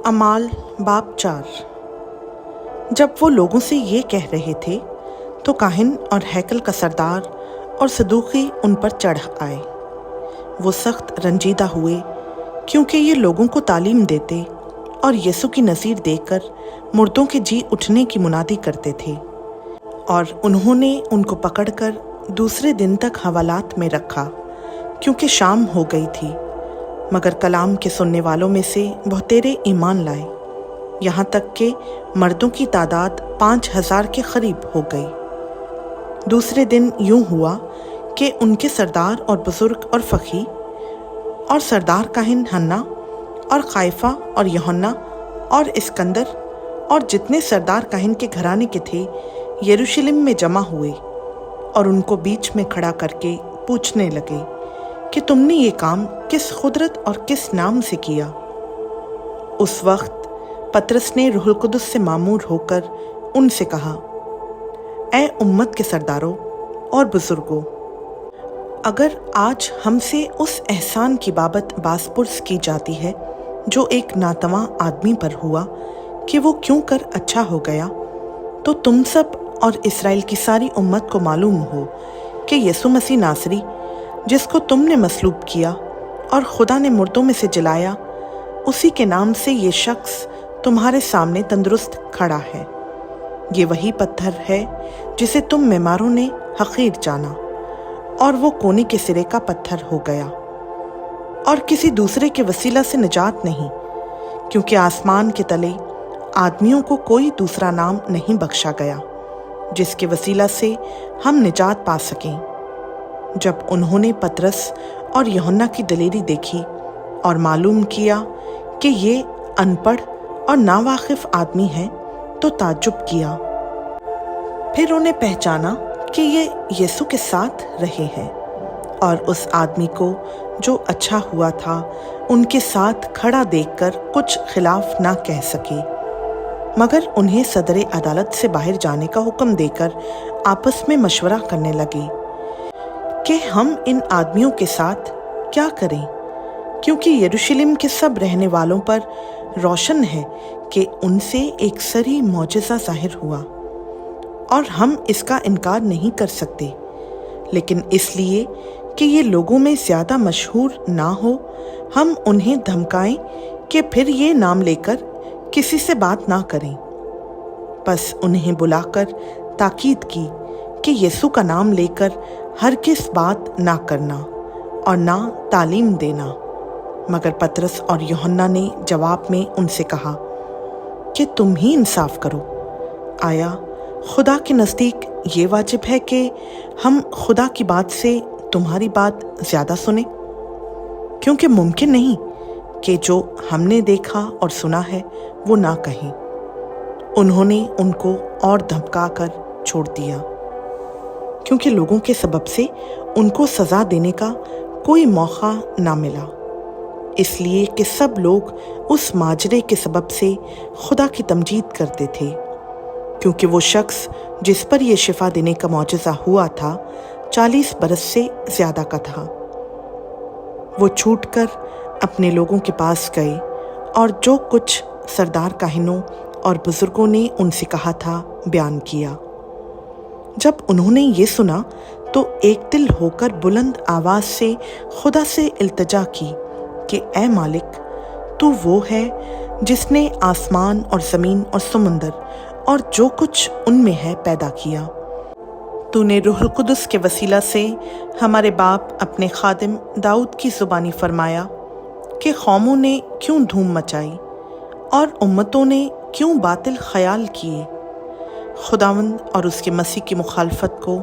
अमाल बाब 4। जब वो लोगों से ये कह रहे थे तो काहिन और हैकल का सरदार और सदूकी उन पर चढ़ आए। वो सख्त रंजीदा हुए क्योंकि ये लोगों को तालीम देते और यीशु की नज़ीर देकर मुर्दों के जी उठने की मुनादी करते थे, और उन्होंने उनको पकड़कर दूसरे दिन तक हवालात में रखा क्योंकि शाम हो गई थी। मगर कलाम के सुनने वालों में से बहुतेरे ईमान लाए, यहाँ तक कि मर्दों की तादाद 5,000 के करीब हो गई। दूसरे दिन यूं हुआ कि उनके सरदार और बुजुर्ग और फ़की और सरदार काहिन हन्ना और कायफा और यूहन्ना और इस्कंदर और जितने सरदार काहिन के घराने के थे यरूशलेम में जमा हुए, और उनको बीच में खड़ा करके पूछने लगे कि तुमने ये काम किस कुदरत और किस नाम से किया। उस वक्त पतरस ने रूहुल कुदस से मामूर होकर उनसे कहा, ऐ उम्मत के सरदारों और बुजुर्गों, अगर आज हमसे उस एहसान की बाबत बासपुर्स की जाती है जो एक नातवा आदमी पर हुआ कि वो क्यों कर अच्छा हो गया, तो तुम सब और इसराइल की सारी उम्मत को मालूम हो कि यीशु मसीह नासरी, जिसको तुमने मसलूब किया और खुदा ने मुर्दों में से जलाया, उसी के नाम से ये शख्स तुम्हारे सामने तंदुरुस्त खड़ा है। ये वही पत्थर है जिसे तुम मेमारों ने हकीर जाना, और वो कोने के सिरे का पत्थर हो गया, और किसी दूसरे के वसीला से निजात नहीं, क्योंकि आसमान के तले आदमियों को कोई दूसरा नाम नहीं बख्शा गया जिसके वसीला से हम निजात पा सकें। जब उन्होंने पतरस और यूहन्ना की दलेरी देखी और मालूम किया कि ये अनपढ़ और नावाकिफ आदमी हैं, तो ताज्जुब किया। फिर उन्हें पहचाना कि ये यीशु के साथ रहे हैं, और उस आदमी को जो अच्छा हुआ था उनके साथ खड़ा देखकर कुछ खिलाफ ना कह सके, मगर उन्हें सदर अदालत से बाहर जाने का हुक्म देकर आपस में मशवरा करने लगे कि हम इन आदमियों के साथ क्या करें, क्योंकि यरूशलेम के सब रहने वालों पर रोशन है कि उनसे एक सरी मौजज़ा ज़ाहिर हुआ, और हम इसका इनकार नहीं कर सकते। लेकिन इसलिए कि ये लोगों में ज़्यादा मशहूर ना हो, हम उन्हें धमकाएं कि फिर ये नाम लेकर किसी से बात ना करें। बस उन्हें बुलाकर ताकीद की कि यीशु का नाम लेकर हर किस बात ना करना और ना तालीम देना। मगर पतरस और यूहन्ना ने जवाब में उनसे कहा कि तुम ही इंसाफ करो। आया खुदा के नज़दीक ये वाजिब है कि हम खुदा की बात से तुम्हारी बात ज़्यादा सुने? क्योंकि मुमकिन नहीं कि जो हमने देखा और सुना है वो ना कहें। उन्होंने उनको और धमका कर छोड़ दिया, क्योंकि लोगों के सबब से उनको सज़ा देने का कोई मौका ना मिला, इसलिए कि सब लोग उस माजरे के सबब से खुदा की तमजीद करते थे, क्योंकि वो शख्स जिस पर यह शिफा देने का मौजज़ा हुआ था 40 बरस से ज़्यादा का था। वो छूटकर अपने लोगों के पास गए और जो कुछ सरदार काहिनों और बुजुर्गों ने उनसे कहा था बयान किया। जब उन्होंने ये सुना तो एक दिल होकर बुलंद आवाज़ से खुदा से इल्तिजा की कि ऐ मालिक, तू वो है जिसने आसमान और ज़मीन और समुंदर और जो कुछ उनमें है पैदा किया। तूने रूहुल कुदस के वसीला से हमारे बाप अपने खादिम दाऊद की ज़ुबानी फरमाया कि कौमों ने क्यों धूम मचाई और उम्मतों ने क्यों बातिल ख्याल किए। खुदावंद और उसके मसीह की मुखालफत को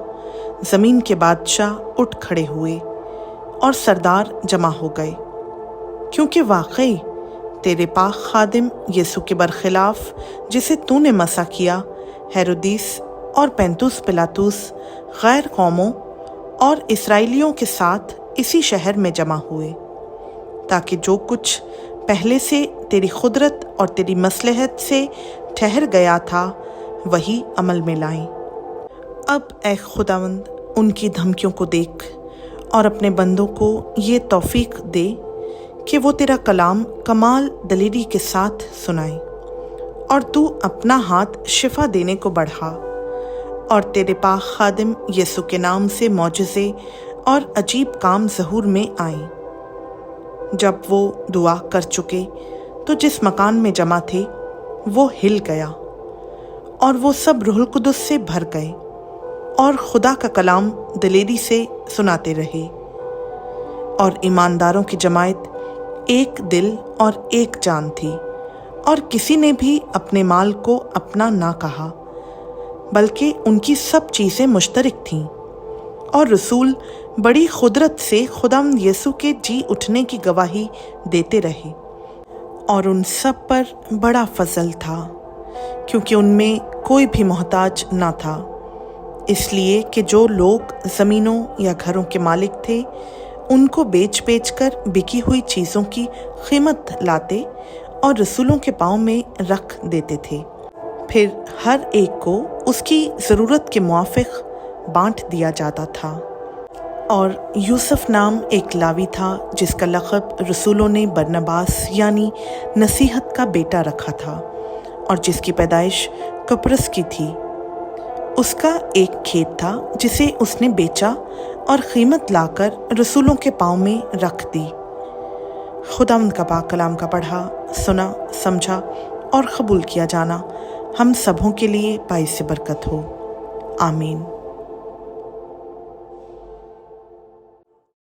ज़मीन के बादशाह उठ खड़े हुए और सरदार जमा हो गए, क्योंकि वाकई तेरे पाक खादिम यीशु के बरखिलाफ जिसे तूने मसा किया, हेरोदिस और पेंतुस पिलातुस गैर कौमों और इसराइलियों के साथ इसी शहर में जमा हुए, ताकि जो कुछ पहले से तेरी खुदरत और तेरी मसलहत से ठहर गया था वही अमल में लाएं। अब ऐ खुदावंद, उनकी धमकियों को देख और अपने बंदों को ये तौफीक दे کہ وہ تیرا کلام کمال دلیری کے ساتھ سنائیں، اور تو اپنا ہاتھ شفا دینے کو بڑھا، اور تیرے پاک خادم یسوع کے نام سے معجزے اور عجیب کام ظہور میں آئیں۔ جب وہ دعا کر چکے تو جس مکان میں جمع تھے وہ ہل گیا، اور وہ سب روح القدس سے بھر گئے اور خدا کا کلام دلیری سے سناتے رہے۔ اور ایمانداروں کی جماعت ایک دل اور ایک جان تھی، اور کسی نے بھی اپنے مال کو اپنا نہ کہا، بلکہ ان کی سب چیزیں مشترک تھیں۔ اور رسول بڑی قدرت سے خداوند یسوع کے جی اٹھنے کی گواہی دیتے رہے، اور ان سب پر بڑا فضل تھا، کیونکہ ان میں کوئی بھی محتاج نہ تھا، اس لیے کہ جو لوگ زمینوں یا گھروں کے مالک تھے ان کو بیچ کر بکی ہوئی چیزوں کی قیمت لاتے اور رسولوں کے پاؤں میں رکھ دیتے تھے، پھر ہر ایک کو اس کی ضرورت کے موافق بانٹ دیا جاتا تھا۔ اور یوسف نام ایک لاوی تھا جس کا لقب رسولوں نے برنباس یعنی نصیحت کا بیٹا رکھا تھا، اور جس کی پیدائش قبرص کی تھی۔ اس کا ایک کھیت تھا جسے اس نے بیچا اور قیمت لا کر رسولوں کے پاؤں میں رکھ دی۔ خداوند کا پاک کلام کا پڑھا، سنا، سمجھا اور قبول کیا جانا ہم سبوں کے لیے باعث برکت ہو۔ آمین۔